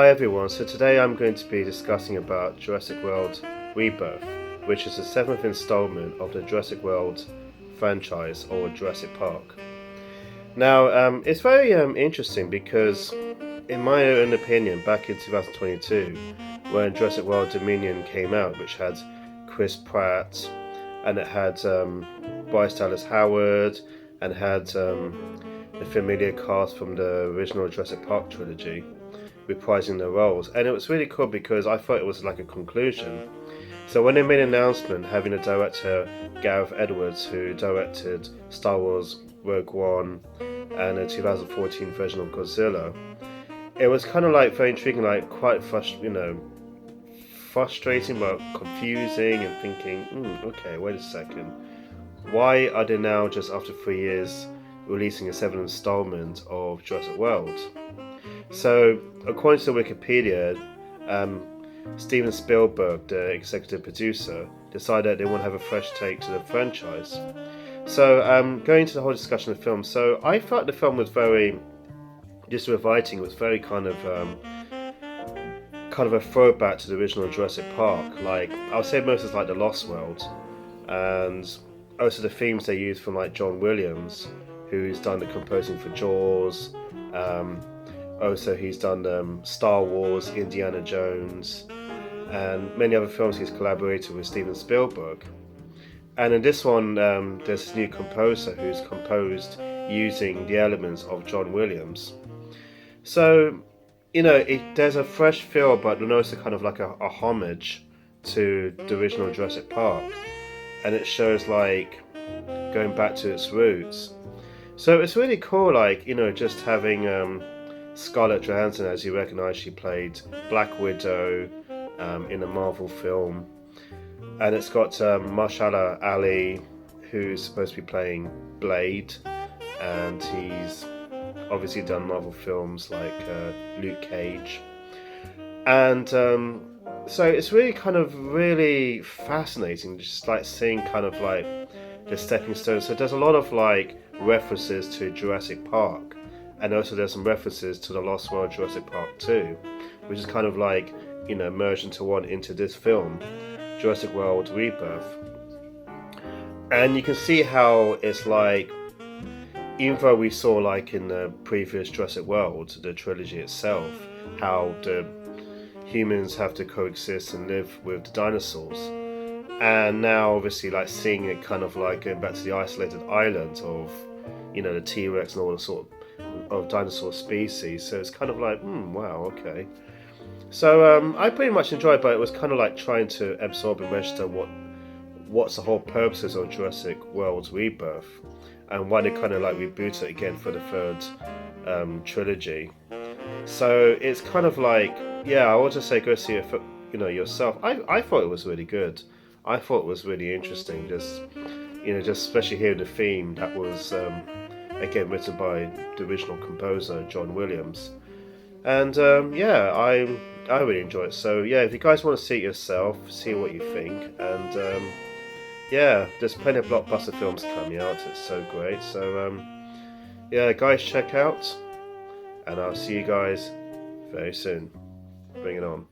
Hi everyone, so today I'm going to be discussing about Jurassic World Rebirth, which is the 7th installment of the Jurassic World franchise, or Jurassic Park. Now, it's very interesting because, in my own opinion, back in 2022, when Jurassic World Dominion came out, which had Chris Pratt, and it had Bryce Dallas Howard, and had the familiar cast from the original Jurassic Park trilogy, reprising their roles, and it was really cool because I thought it was like a conclusion. So when they made an announcement having the director Gareth Edwards, who directed Star Wars Rogue One and the 2014 version of Godzilla, it was kind of like very intriguing, like quite frustrating but confusing, and thinking, okay, wait a second, why are they now, just after 3 years, releasing a 7th installment of Jurassic World? So, according to Wikipedia, Steven Spielberg, the executive producer, decided they want to have a fresh take to the franchise. So, going into the whole discussion of the film, so I thought the film was very, just with writing, was very kind of a throwback to the original Jurassic Park. Like, I would say most is like the Lost World, and also the themes they used from like John Williams, who's done the composing for Jaws. Also, he's done Star Wars, Indiana Jones, and many other films he's collaborated with Steven Spielberg. And in this one, there's this new composer who's composed using the elements of John Williams. So, there's a fresh feel, but also kind of like a homage to the original Jurassic Park. And it shows like going back to its roots. So it's really cool, like, just having Scarlett Johansson, as you recognise, she played Black Widow in a Marvel film, and it's got Mahershala Ali, who's supposed to be playing Blade, and he's obviously done Marvel films like Luke Cage, and so it's really kind of really fascinating, just like seeing kind of like the stepping stones. So there's a lot of like references to Jurassic Park. And also there's some references to the Lost World Jurassic Park 2, which is kind of like, merged into this film, Jurassic World Rebirth. And you can see how it's like, even though we saw like in the previous Jurassic World, the trilogy itself, how the humans have to coexist and live with the dinosaurs. And now obviously like seeing it kind of like going back to the isolated island of, the T-Rex and all the sort of dinosaur species, so it's kind of like, wow, okay. So I pretty much enjoyed it, but it was kind of like trying to absorb and register what's the whole purposes of Jurassic World's Rebirth, and why they kind of like reboot it again for the third trilogy. So it's kind of like, I would just say go see it for yourself. I thought it was really good. I thought it was really interesting, just especially hearing the theme that was again written by the original composer John Williams, and I really enjoy it. So if you guys want to see it yourself, see what you think, and there's plenty of blockbuster films coming out. It's so great. So guys, check out, and I'll see you guys very soon. Bring it on.